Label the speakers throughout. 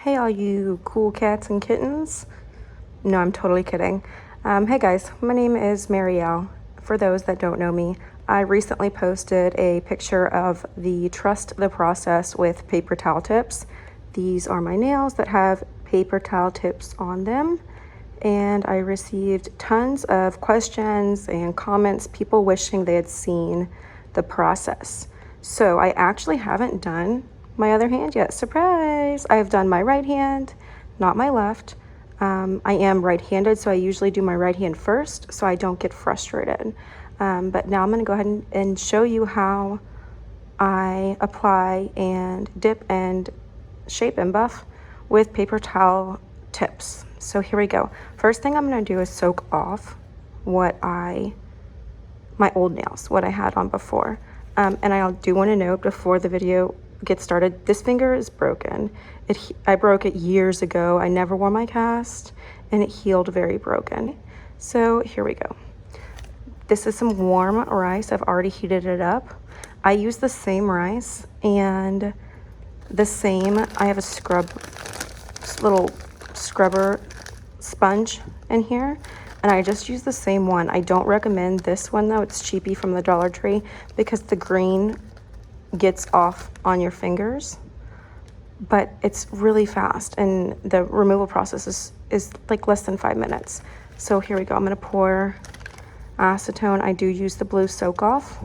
Speaker 1: Hey, all you cool cats and kittens. No, I'm totally kidding. Hey guys, my name is Marielle. For those that don't know me, I recently posted a picture of the Trust the Process with paper towel tips. These are my nails that have paper towel tips on them. And I received tons of questions and comments, people wishing they had seen the process. So I actually haven't done my other hand yet. Surprise! I've done my right hand, not my left. I am right-handed, so I usually do my right hand first so I don't get frustrated. But now I'm going to go ahead and show you how I apply and dip and shape and buff with paper towel tips. So here we go. First thing I'm going to do is soak off my old nails, what I had on before. And I do want to note before the video gets started, this finger is broken. I broke it years ago. I never wore my cast and it healed very broken. So here we go. This is some warm rice. I've already heated it up. I use the same rice and I have a little scrubber sponge in here, and I just use the same one. I don't recommend this one though. It's cheapy from the Dollar Tree because the green gets off on your fingers, but it's really fast and the removal process is like less than 5 minutes. So here we go. I'm going to pour acetone. I do use the blue soak off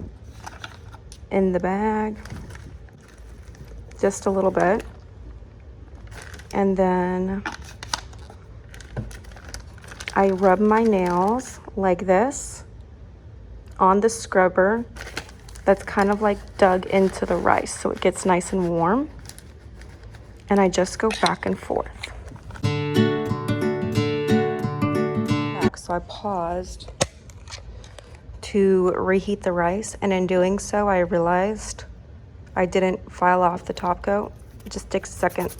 Speaker 1: in the bag, just a little bit, and then I rub my nails like this on the scrubber that's kind of like dug into the rice so it gets nice and warm, and I just go back and forth. So I paused to reheat the rice, and in doing so I realized I didn't file off the top coat. It just takes a second.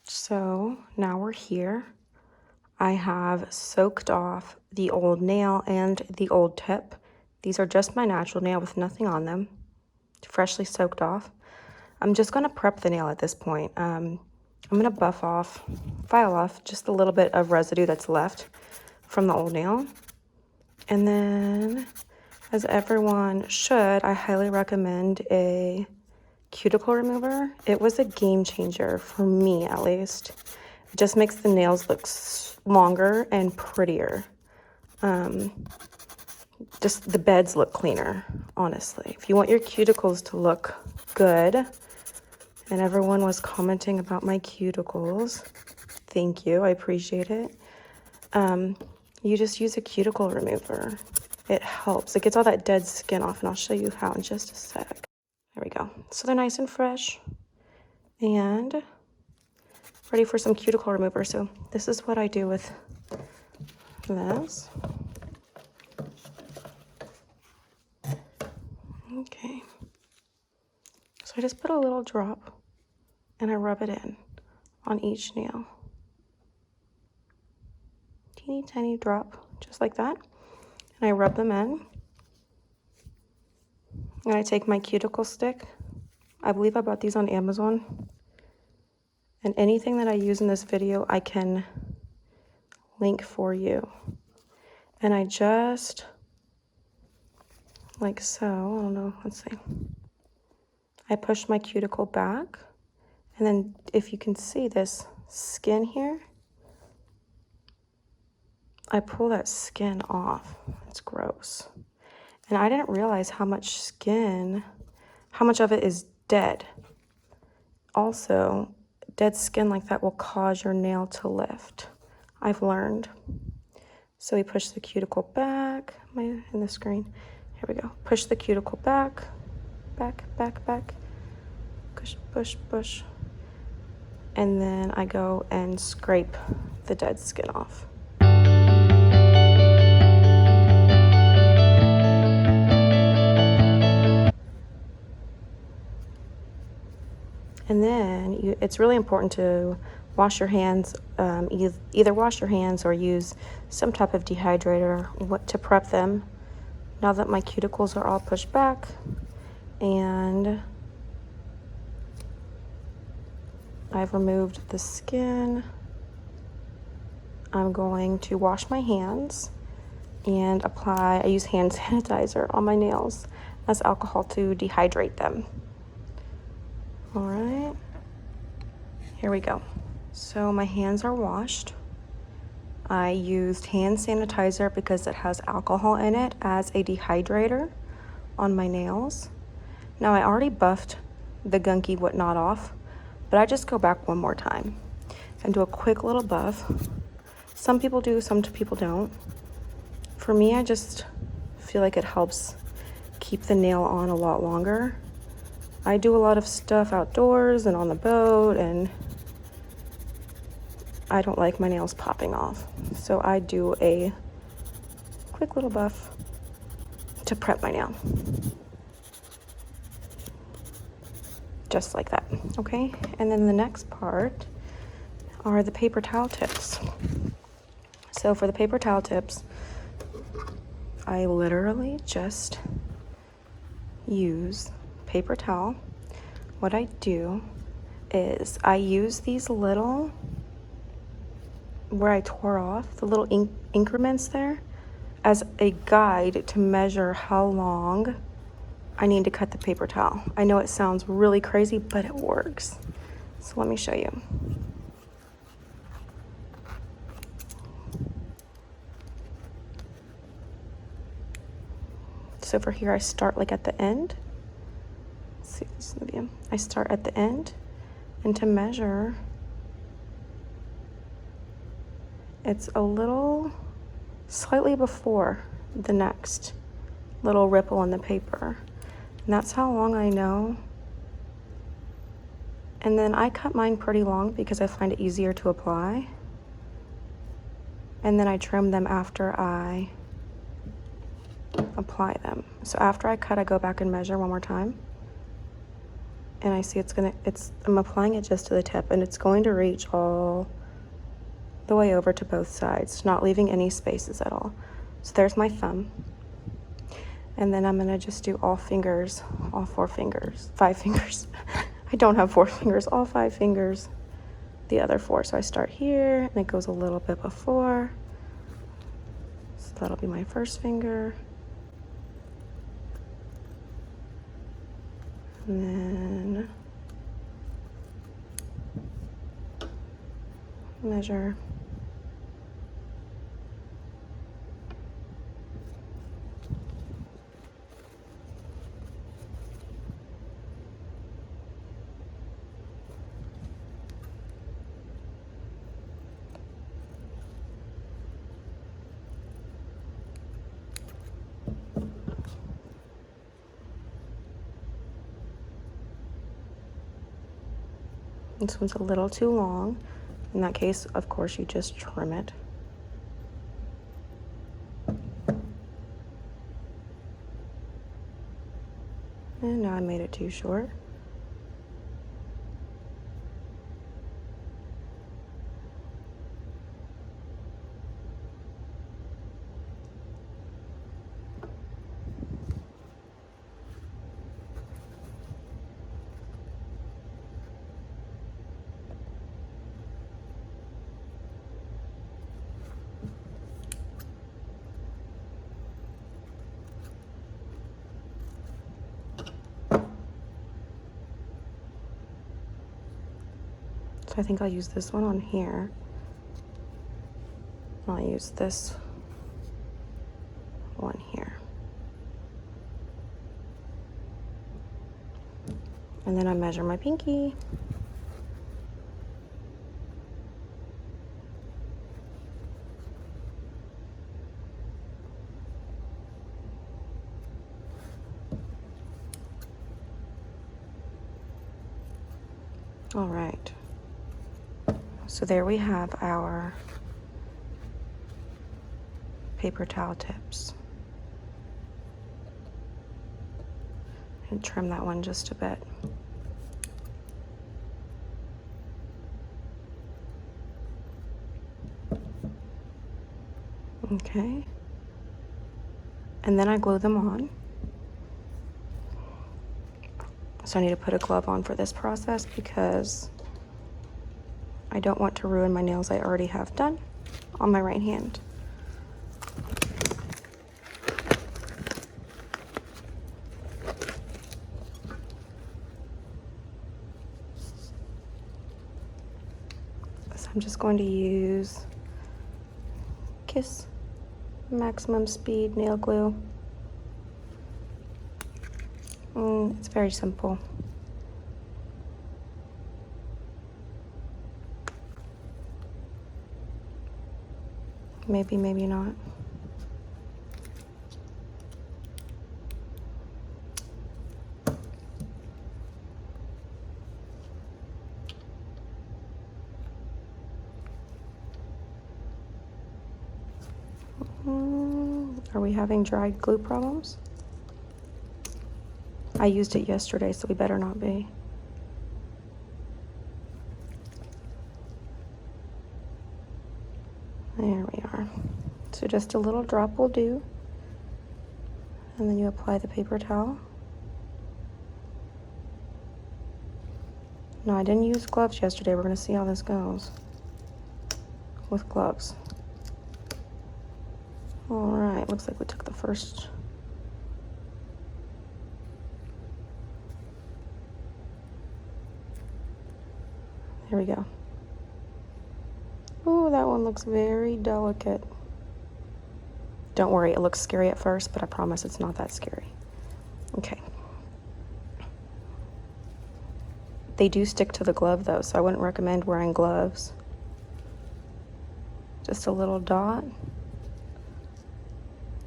Speaker 1: So now we're here. I have soaked off the old nail and the old tip. These are just my natural nail with nothing on them, freshly soaked off. I'm just going to prep the nail at this point. I'm going to file off just a little bit of residue that's left from the old nail. And then, as everyone should, I highly recommend a cuticle remover. It was a game changer for me, at least. It just makes the nails look longer and prettier. Just the beds look cleaner, honestly. If you want your cuticles to look good, and everyone was commenting about my cuticles, thank you, I appreciate it. You just use a cuticle remover. It helps. It gets all that dead skin off, and I'll show you how in just a sec. There we go. So they're nice and fresh and ready for some cuticle remover. So this is what I do with this. Okay. So I just put a little drop and I rub it in on each nail. Teeny tiny drop, just like that. And I rub them in. And I take my cuticle stick. I believe I bought these on Amazon. And anything that I use in this video, I can link for you. And I just, like so, I don't know, let's see. I push my cuticle back. And then if you can see this skin here, I pull that skin off. It's gross. And I didn't realize how much of it is dead. Also, dead skin like that will cause your nail to lift. I've learned. So we push the cuticle back. Am I in the screen? Here we go. Push the cuticle back, back, back, back. Push, push, push. And then I go and scrape the dead skin off. And then it's really important to wash your hands, either wash your hands or use some type of dehydrator to prep them. Now that my cuticles are all pushed back and I've removed the skin. I'm going to wash my hands and apply, I use hand sanitizer on my nails as alcohol to dehydrate them. All right, here we go. So my hands are washed. I used hand sanitizer because it has alcohol in it as a dehydrator on my nails. Now I already buffed the gunky whatnot off, but I just go back one more time and do a quick little buff. Some people do, some people don't. For me, I just feel like it helps keep the nail on a lot longer. I do a lot of stuff outdoors and on the boat, and I don't like my nails popping off. So I do a quick little buff to prep my nail. Just like that, okay? And then the next part are the paper towel tips. So for the paper towel tips, I literally just use paper towel. What I do is I use these little, where I tore off, the little increments there, as a guide to measure how long I need to cut the paper towel. I know it sounds really crazy, but it works. So let me show you. So for here, I start like at the end. Let's see if this is the view. I start at the end, and to measure, it's a little slightly before the next little ripple in the paper. And that's how long I know. And then I cut mine pretty long because I find it easier to apply. And then I trim them after I apply them. So after I cut, I go back and measure one more time. And I see I'm applying it just to the tip, and it's going to reach all the way over to both sides, not leaving any spaces at all. So there's my thumb. And then I'm gonna just do all 5 fingers. I don't have 4 fingers, all 5 fingers, the other 4. So I start here, and it goes a little bit before. So that'll be my first finger. And then measure. This one's a little too long. In that case, of course, you just trim it. And now I made it too short. So I think I'll use this one on here. I'll use this one here. And then I measure my pinky. All right. So there we have our paper towel tips. And trim that one just a bit. Okay. And then I glue them on. So I need to put a glove on for this process because I don't want to ruin my nails I already have done on my right hand. So I'm just going to use Kiss Maximum Speed Nail Glue. It's very simple. Maybe, maybe not. Are we having dried glue problems? I used it yesterday, so we better not be. There we are. So just a little drop will do. And then you apply the paper towel. No, I didn't use gloves yesterday. We're going to see how this goes with gloves. All right, looks like we took the first. There we go. Ooh, that one looks very delicate. Don't worry, it looks scary at first, but I promise it's not that scary. Okay. They do stick to the glove though, so I wouldn't recommend wearing gloves. Just a little dot.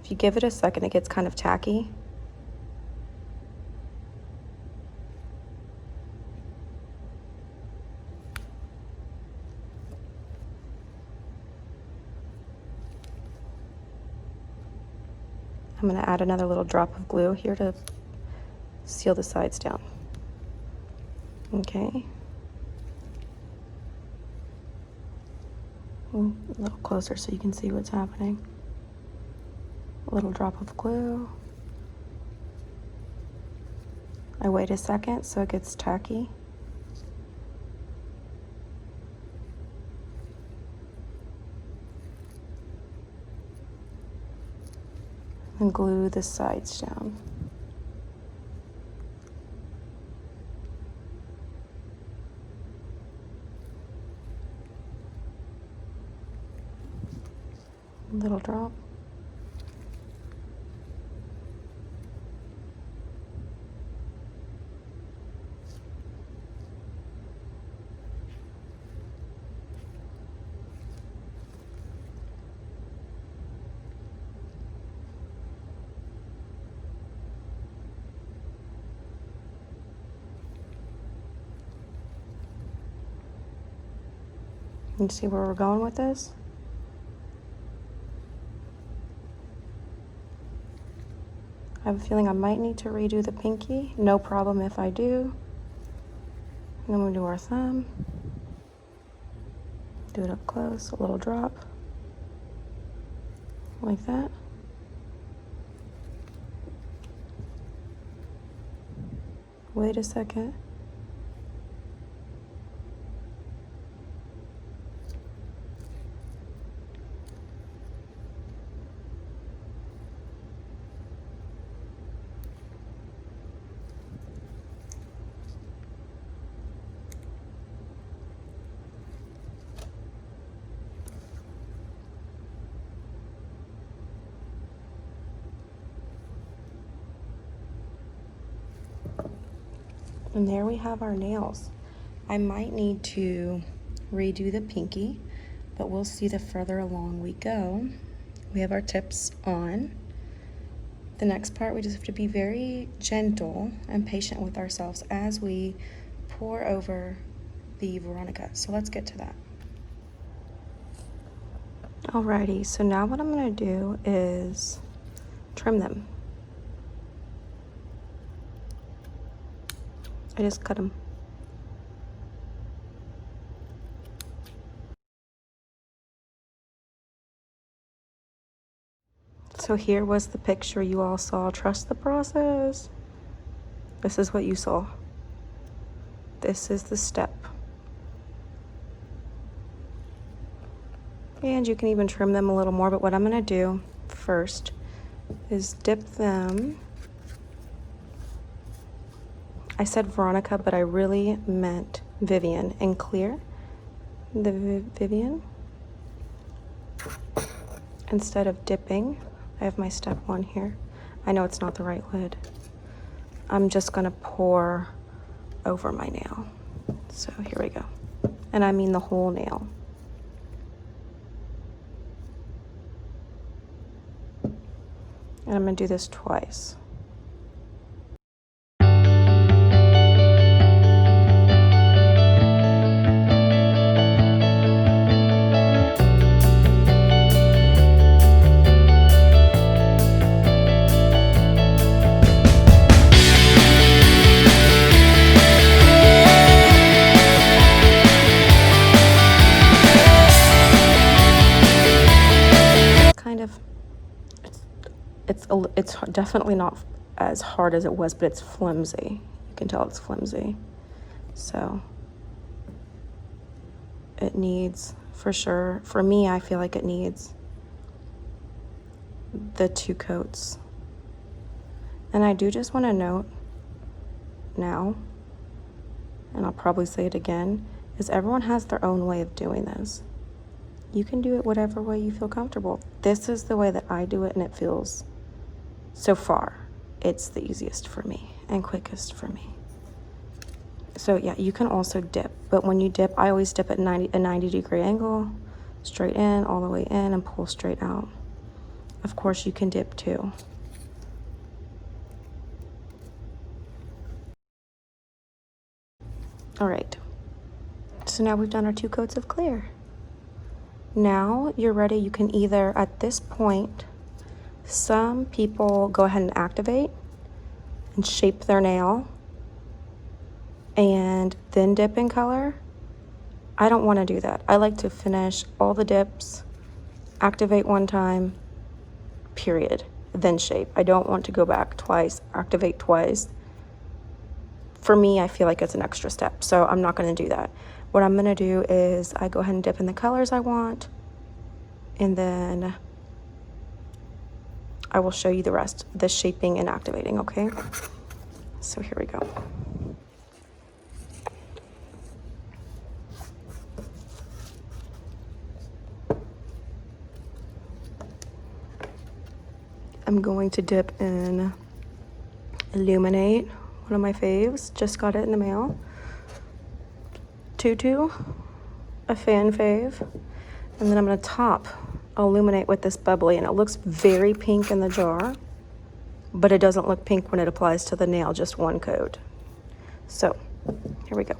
Speaker 1: If you give it a second, it gets kind of tacky. I'm going to add another little drop of glue here to seal the sides down. Okay. A little closer so you can see what's happening. A little drop of glue. I wait a second so it gets tacky. And glue the sides down. A little drop. You see where we're going with this? I have a feeling I might need to redo the pinky. No problem if I do. And then we'll do our thumb. Do it up close, a little drop. Like that. Wait a second. And there we have our nails. I might need to redo the pinky, but we'll see the further along we go. We have our tips on. The next part, we just have to be very gentle and patient with ourselves as we pour over the Veronica. So let's get to that. Alrighty, so now what I'm gonna do is trim them. I just cut them. So here was the picture you all saw. Trust the process. This is what you saw. this is the step. And you can even trim them a little more, but what I'm gonna do first is dip them. I said Veronica, but I really meant Vivian in clear. The Vivian. Instead of dipping, I have my step 1 here. I know it's not the right lid. I'm just gonna pour over my nail. So here we go. And I mean the whole nail. And I'm gonna do this twice. It's definitely not as hard as it was, but it's flimsy. You can tell it's flimsy. So it needs, for sure, for me, I feel like it needs the 2 coats. And I do just want to note now, and I'll probably say it again, is everyone has their own way of doing this. You can do it whatever way you feel comfortable. This is the way that I do it, and it feels, so far, it's the easiest for me and quickest for me. So yeah, you can also dip, but when you dip, I always dip at a 90-degree angle, straight in, all the way in, and pull straight out. Of course, you can dip too. All right, so now we've done our 2 coats of clear. Now you're ready. You can either, at this point, some people go ahead and activate and shape their nail and then dip in color. I don't want to do that. I like to finish all the dips, activate one time, period, then shape. I don't want to go back twice, activate twice. For me, I feel like it's an extra step, so I'm not going to do that. What I'm going to do is I go ahead and dip in the colors I want, and then I will show you the rest, the shaping and activating, okay? So here we go. I'm going to dip in Illuminate, one of my faves. Just got it in the mail. Tutu, a fan fave. And then I'm going to top Illuminate with this bubbly, and it looks very pink in the jar, but it doesn't look pink when it applies to the nail, just 1 coat. So here we go.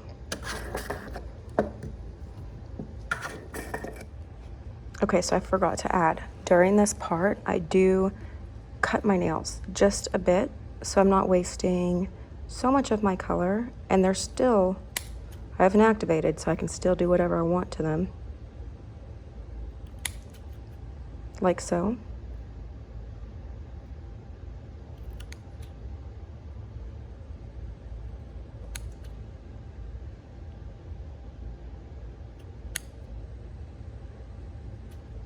Speaker 1: Okay, so I forgot to add, during this part, I do cut my nails just a bit, so I'm not wasting so much of my color, and they're still, I haven't activated, so I can still do whatever I want to them. Like so.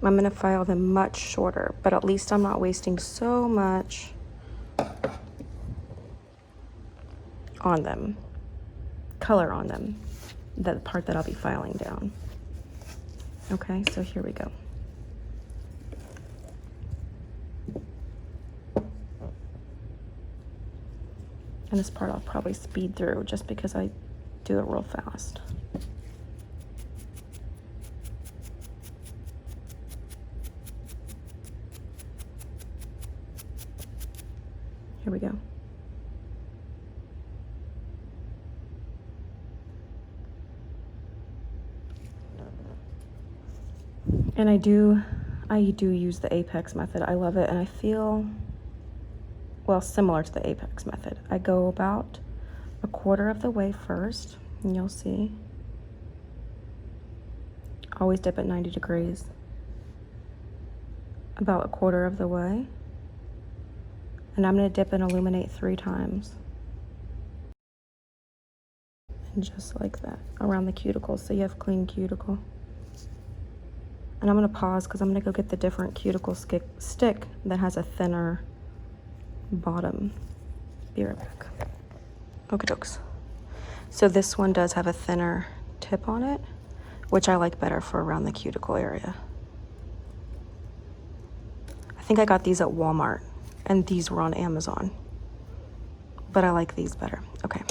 Speaker 1: I'm going to file them much shorter, but at least I'm not wasting so much on them, color on them, the part that I'll be filing down. Okay, so here we go. And this part I'll probably speed through just because I do it real fast. Here we go. And I do use the Apex method. I love it, and I feel, well, similar to the Apex method. I go about 1/4 of the way first, and you'll see. Always dip at 90 degrees. About 1/4 of the way. And I'm going to dip and illuminate 3 times. just like that, around the cuticles, so you have clean cuticle. And I'm gonna pause because I'm gonna go get the different cuticle stick that has a thinner bottom. Be right back. Okie dokes. So this one does have a thinner tip on it, which I like better for around the cuticle area. I think I got these at Walmart, and these were on Amazon, but I like these better. Okay,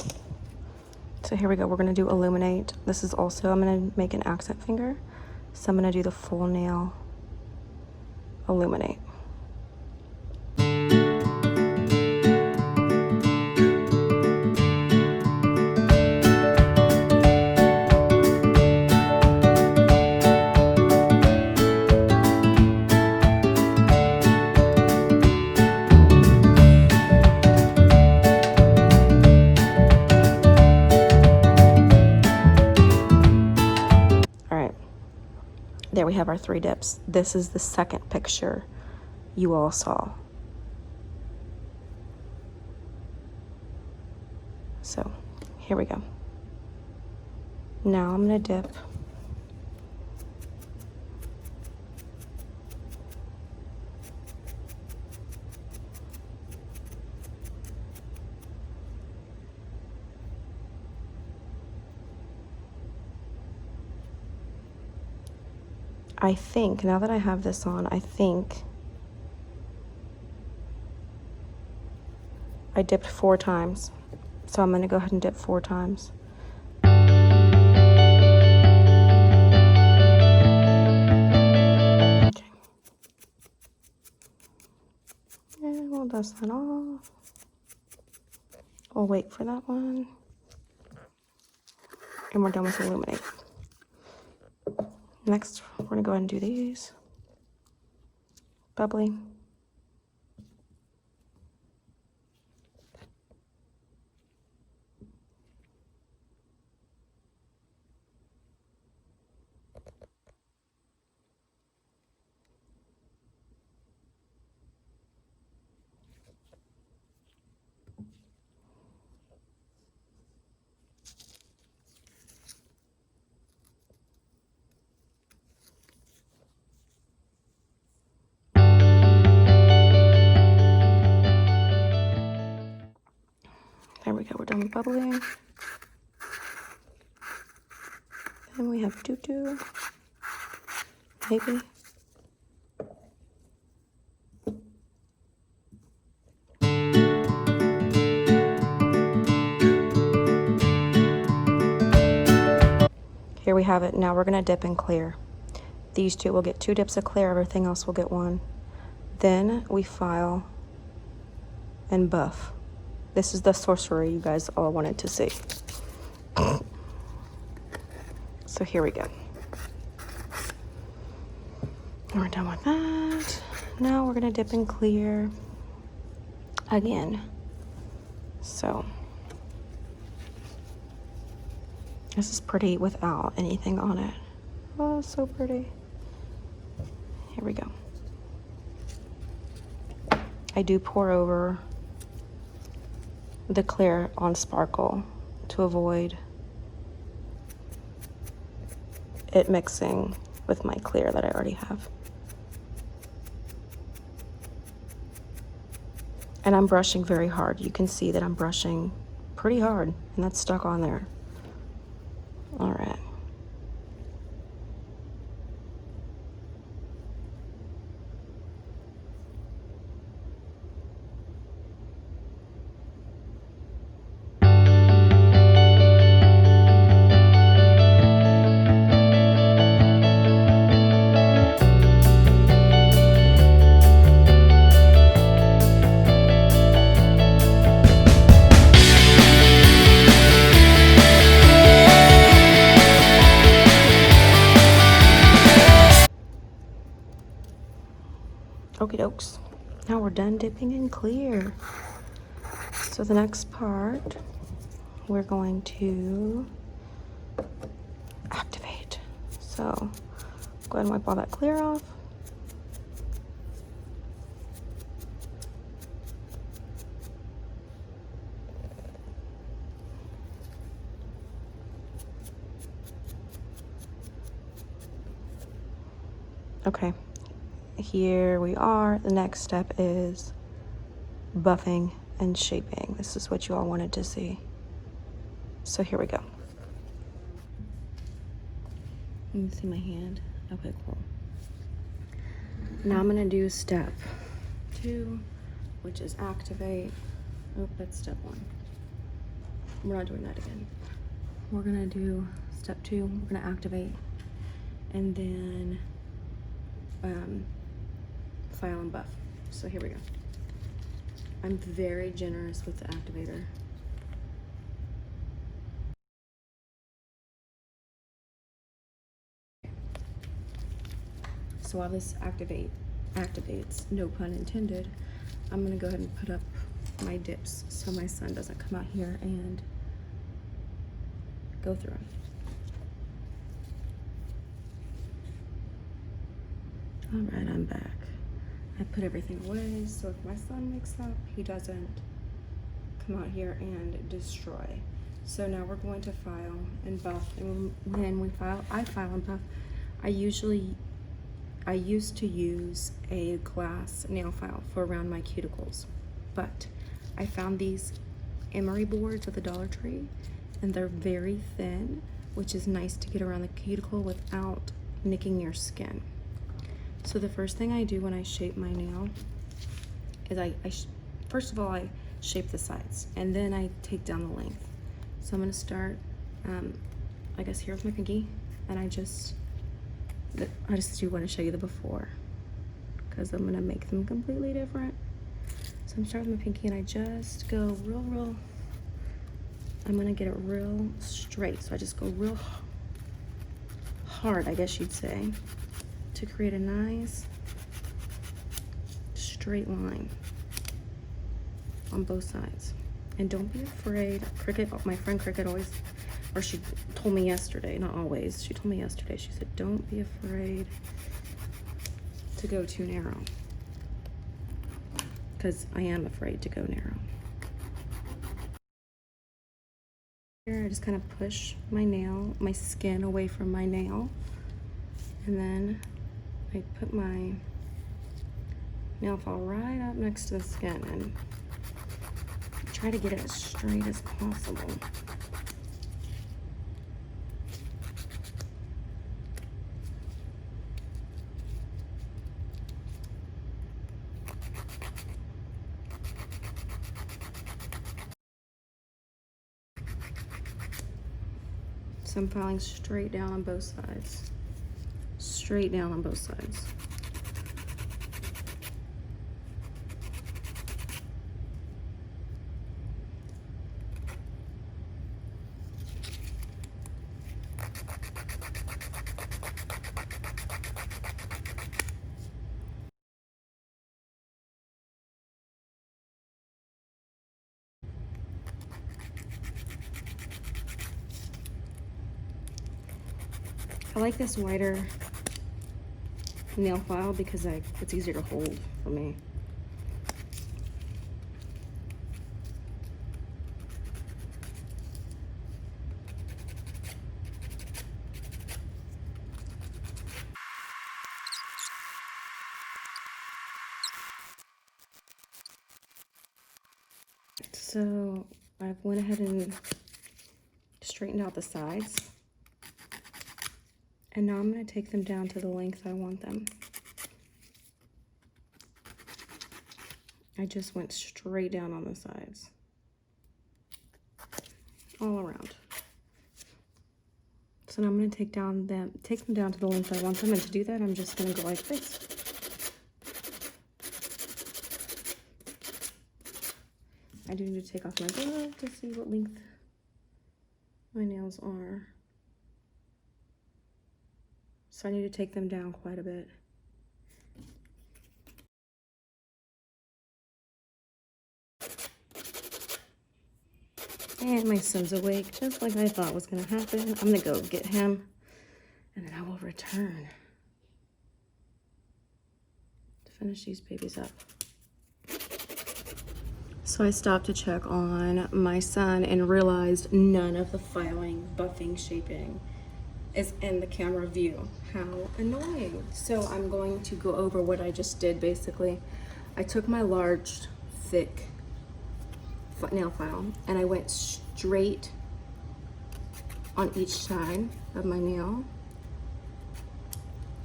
Speaker 1: so here we go. We're gonna do illuminate. This is also, I'm gonna make an accent finger, so I'm gonna do the full nail illuminate. There we have our 3 dips. This is the second picture you all saw. So here we go. Now I'm gonna dip. I think, now that I have this on, I think I dipped 4 times. So I'm gonna go ahead and dip 4 times. Okay. And we'll dust that off. We'll wait for that one. And we're done with illuminate. Next, we're gonna go ahead and do these. Bubbly. There we go, we're done with bubbling. Then we have doo-doo, maybe. Here we have it. Now we're gonna dip in clear. These 2 will get 2 dips of clear, everything else will get 1. Then we file and buff. This is the sorcery you guys all wanted to see. So here we go. We're done with that. Now we're gonna dip in clear again. So this is pretty without anything on it. Oh, so pretty. Here we go. I do pour over the clear on sparkle to avoid it mixing with my clear that I already have. And I'm brushing very hard. You can see that I'm brushing pretty hard, and that's stuck on there. All right. Okie dokes. Now we're done dipping in clear. So the next part, we're going to activate. So go ahead and wipe all that clear off. Okay, here we are. The next step is buffing and shaping. This is what you all wanted to see. So here we go. You can see my hand. Okay, cool. Now I'm gonna do step 2, which is activate. Oh, that's step 1. We're not doing that again. We're gonna do step 2, we're gonna activate, and then file and buff. So here we go. I'm very generous with the activator. So while this activates, no pun intended, I'm gonna go ahead and put up my dips so my son doesn't come out here and go through them. All right, I'm back. I put everything away so if my son wakes up, he doesn't come out here and destroy. So now we're going to file and buff, and when I file and buff, I used to use a glass nail file for around my cuticles, but I found these emery boards at the Dollar Tree, and they're very thin, which is nice to get around the cuticle without nicking your skin. So the first thing I do when I shape my nail is first of all, I shape the sides, and then I take down the length. So I'm gonna start, I guess here's my pinky, and I just do want to show you the before, because I'm gonna make them completely different. So I'm starting with my pinky, and I just go real, I'm gonna get it real straight. So I just go real hard, I guess you'd say, to create a nice straight line on both sides. And don't be afraid. Cricket, my friend Cricket always, or she told me yesterday, not always, she told me yesterday, she said, don't be afraid to go too narrow. Because I am afraid to go narrow. Here, I just kind of push my skin away from my nail. And then I put my nail file right up next to the skin and try to get it as straight as possible. So I'm filing straight down on both sides. Straight down on both sides. I like this wider nail file because it's easier to hold for me. So I went ahead and straightened out the sides. And now I'm going to take them down to the length I want them. I just went straight down on the sides. All around. So now I'm going to take them down to the length I want them. And to do that, I'm just going to go like this. I do need to take off my glove to see what length my nails are. So I need to take them down quite a bit. And my son's awake, just like I thought was gonna happen. I'm gonna go get him, and then I will return to finish these babies up. So I stopped to check on my son and realized none of the filing, buffing, shaping is in the camera view. How annoying. So I'm going to go over what I just did basically. I took my large, thick nail file and I went straight on each side of my nail.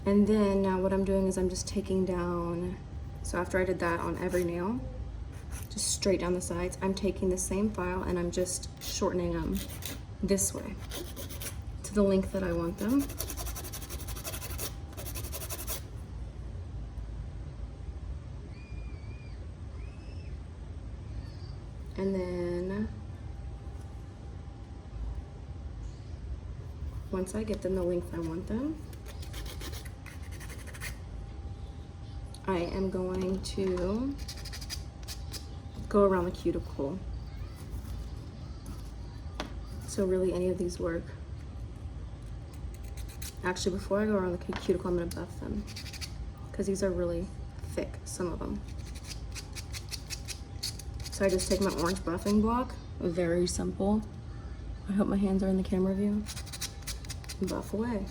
Speaker 1: And then now what I'm doing is I'm just taking down, so after I did that on every nail, just straight down the sides, I'm taking the same file and I'm just shortening them this way to the length that I want them. And then once I get them the length I want them, I am going to go around the cuticle. So really any of these work. Actually, before I go around the cuticle, I'm gonna buff them because these are really thick, some of them. So I just take my orange buffing block, very simple. I hope my hands are in the camera view. Buff away.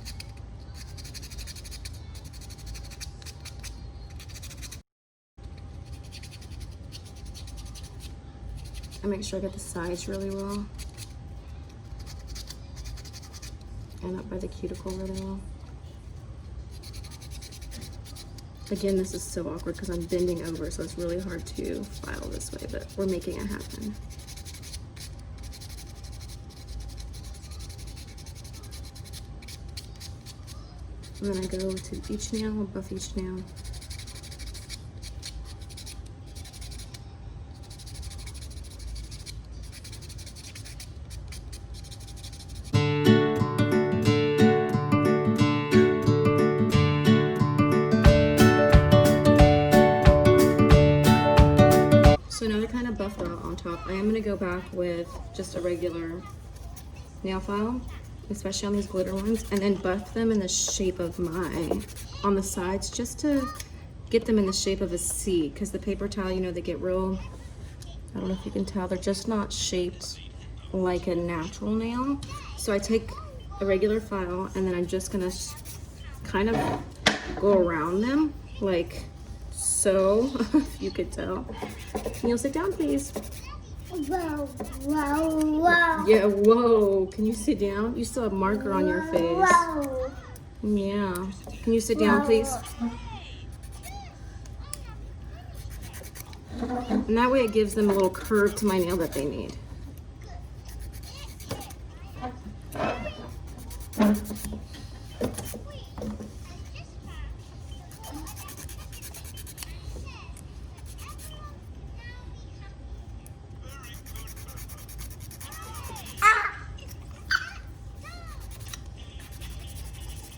Speaker 1: I make sure I get the sides really well. And up by the cuticle really well. Again, this is so awkward because I'm bending over, so it's really hard to file this way, but we're making it happen. And then I go to each nail, buff each nail. So now they're kind of buffed out on top. I am going to go back with just a regular nail file, especially on these glitter ones, and then buff them in the shape of on the sides, just to get them in the shape of a C, because the paper towel, you know, they get real, I don't know if you can tell, they're just not shaped like a natural nail. So I take a regular file and then I'm just gonna kind of go around them like so, if you could tell. Can you sit down, please?
Speaker 2: Whoa, whoa, whoa.
Speaker 1: Yeah, whoa. Can you sit down? You still have marker on your face.
Speaker 2: Whoa.
Speaker 1: Yeah. Can you sit down, please? And that way it gives them a little curve to my nail that they need.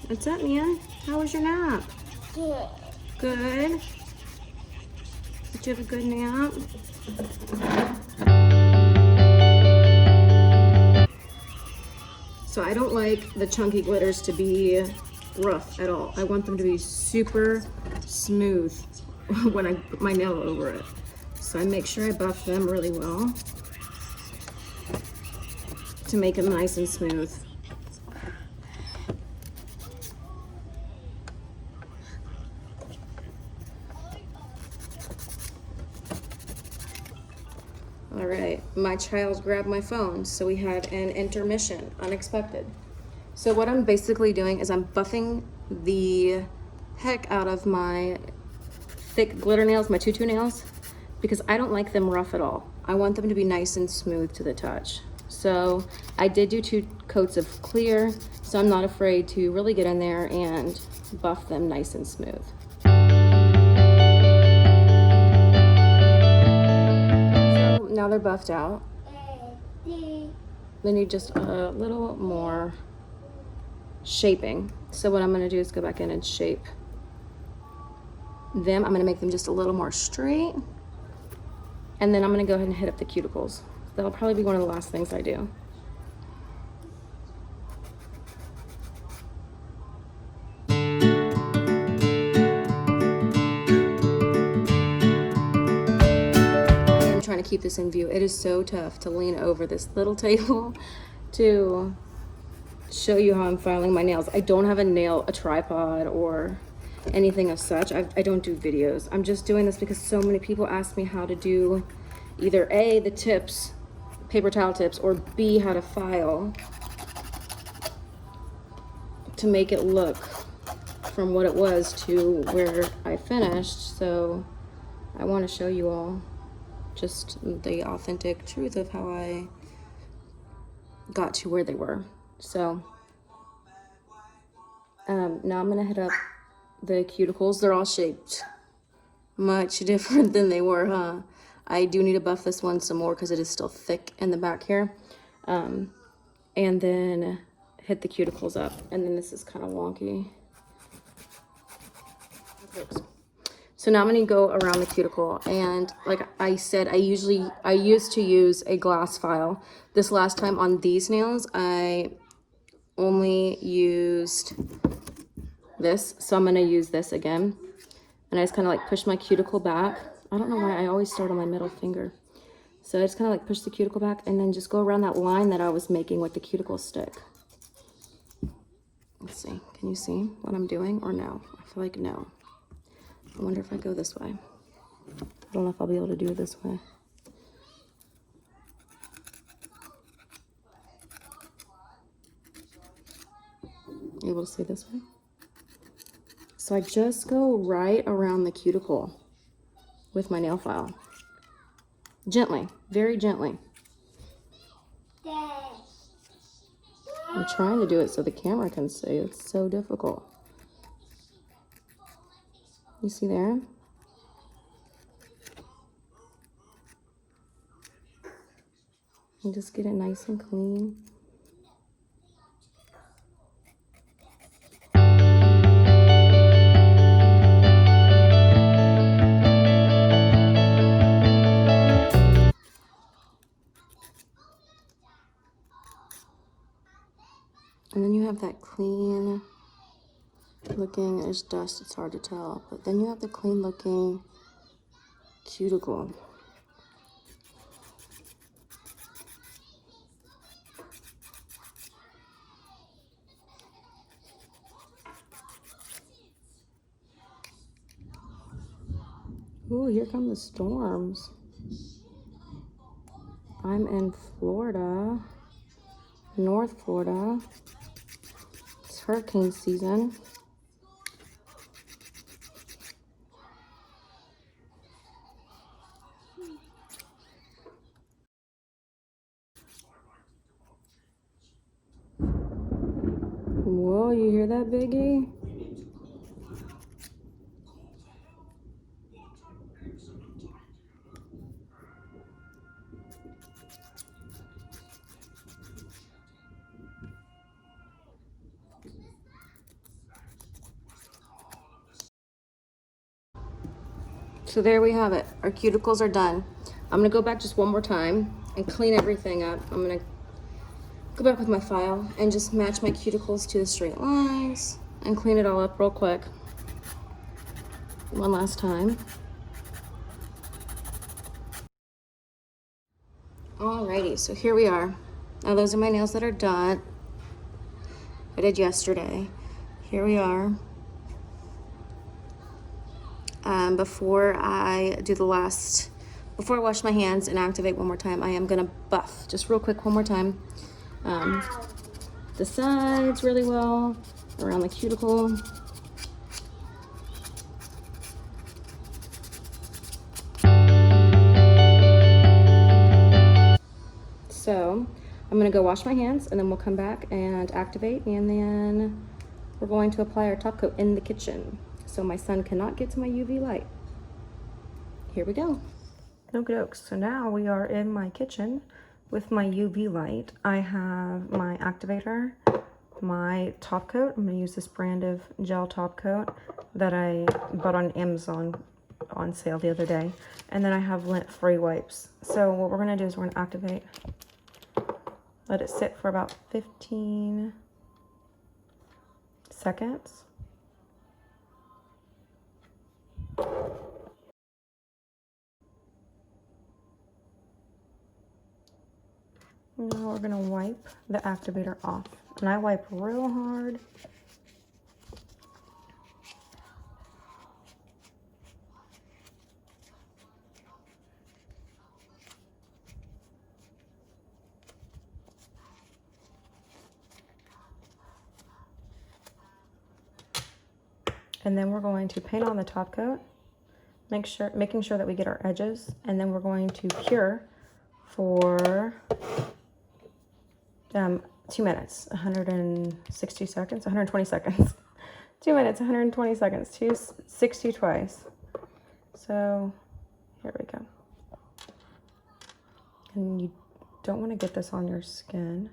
Speaker 1: What's up, Mia? How was your nap?
Speaker 2: Good.
Speaker 1: Good. Did you have a good nap? So I don't like the chunky glitters to be rough at all. I want them to be super smooth when I put my nail over it. So I make sure I buff them really well to make them nice and smooth. All right, my child grabbed my phone, so we had an intermission, unexpected. So what I'm basically doing is I'm buffing the heck out of my thick glitter nails, my tutu nails, because I don't like them rough at all. I want them to be nice and smooth to the touch. So I did do 2 coats of clear, so I'm not afraid to really get in there and buff them nice and smooth. Now they're buffed out. They need just a little more shaping. So what I'm gonna do is go back in and shape them. I'm gonna make them just a little more straight. And then I'm gonna go ahead and hit up the cuticles. That'll probably be one of the last things I do. Trying to keep this in view. It is so tough to lean over this little table to show you how I'm filing my nails. I don't have a tripod or anything as such. I don't do videos. I'm just doing this because so many people ask me how to do either A, the tips, paper towel tips, or B, how to file to make it look from what it was to where I finished. So I want to show you all just the authentic truth of how I got to where they were. So now I'm gonna hit up the cuticles. They're all shaped much different than they were, huh? I do need to buff this one some more because it is still thick in the back here. And then hit the cuticles up. And then this is kind of wonky. So now I'm gonna go around the cuticle, and like I said, I used to use a glass file. This last time on these nails, I only used this, so I'm gonna use this again. And I just kind of like push my cuticle back. I don't know why I always start on my middle finger. So I just kind of like push the cuticle back and then just go around that line that I was making with the cuticle stick. Let's see, can you see what I'm doing or no? I feel like no. I wonder if I go this way. I don't know if I'll be able to do it this way. You able to see this way? So I just go right around the cuticle with my nail file. Gently, very gently. I'm trying to do it so the camera can see. It's so difficult. You see there? And just get it nice and clean. And then you have that clean looking, there's dust, it's hard to tell, but then you have the clean looking cuticle. Ooh, here come the storms. I'm in Florida, North Florida. It's hurricane season. Whoa, you hear that, Biggie? So there we have it. Our cuticles are done. I'm gonna go back just one more time and clean everything up. I'm gonna go back with my file and just match my cuticles to the straight lines and clean it all up real quick. One last time. Alrighty, so here we are. Now those are my nails that are done. I did yesterday. Here we are. Before I wash my hands and activate one more time, I am gonna buff just real quick one more time. The sides really well, around the cuticle. So I'm gonna go wash my hands and then we'll come back and activate, and then we're going to apply our top coat in the kitchen so my son cannot get to my UV light. Here we go. Okie dokes. So now we are in my kitchen with my UV light. I have my activator, my top coat. I'm gonna use this brand of gel top coat that I bought on Amazon on sale the other day. And then I have lint-free wipes. So what we're gonna do is we're gonna activate. Let it sit for about 15 seconds. Now we're gonna wipe the activator off And I wipe real hard. And then we're going to paint on the top coat, making sure that we get our edges, and then we're going to cure for 2 minutes, 160 seconds, 120 seconds. 2 minutes, 120 seconds, 260 twice. So here we go. And you don't want to get this on your skin.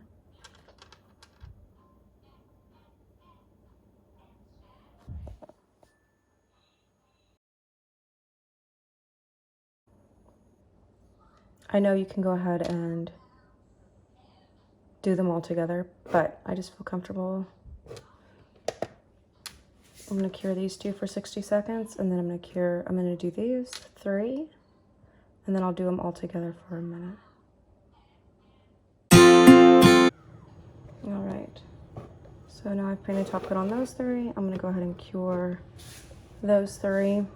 Speaker 1: I know you can go ahead and do them all together, but I just feel comfortable. I'm gonna cure these 2 for 60 seconds, and then I'm gonna do these 3, and then I'll do them all together for a minute. All right, so now I've painted top coat on those 3. I'm gonna go ahead and cure those 3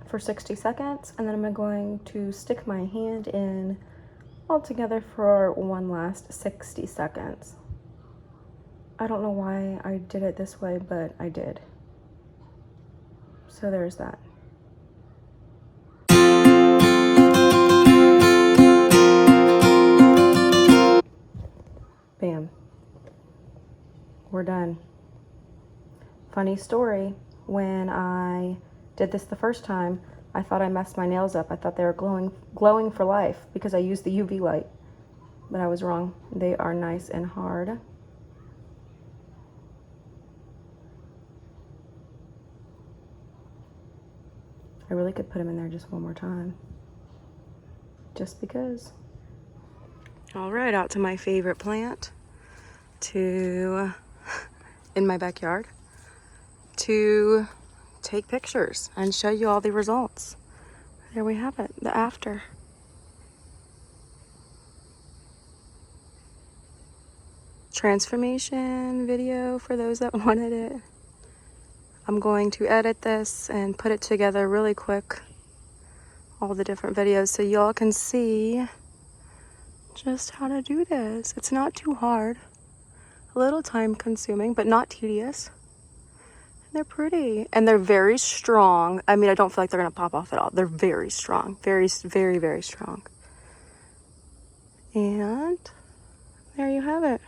Speaker 1: for 60 seconds, and then I'm going to stick my hand in all together for one last 60 seconds. I don't know why I did it this way, but I did. So there's that. Bam. We're done. Funny story, when I did this the first time, I thought I messed my nails up. I thought they were glowing for life because I used the UV light, but I was wrong. They are nice and hard. I really could put them in there just one more time, just because. All right, out to my favorite plant, in my backyard, to take pictures and show you all the results. There we have it, the after. Transformation video for those that wanted it. I'm going to edit this and put it together really quick, all the different videos, so y'all can see just how to do this. It's not too hard, a little time consuming, but not tedious. They're pretty, and they're very strong. I mean, I don't feel like they're gonna pop off at all. They're very strong, very, very, very strong. And there you have it.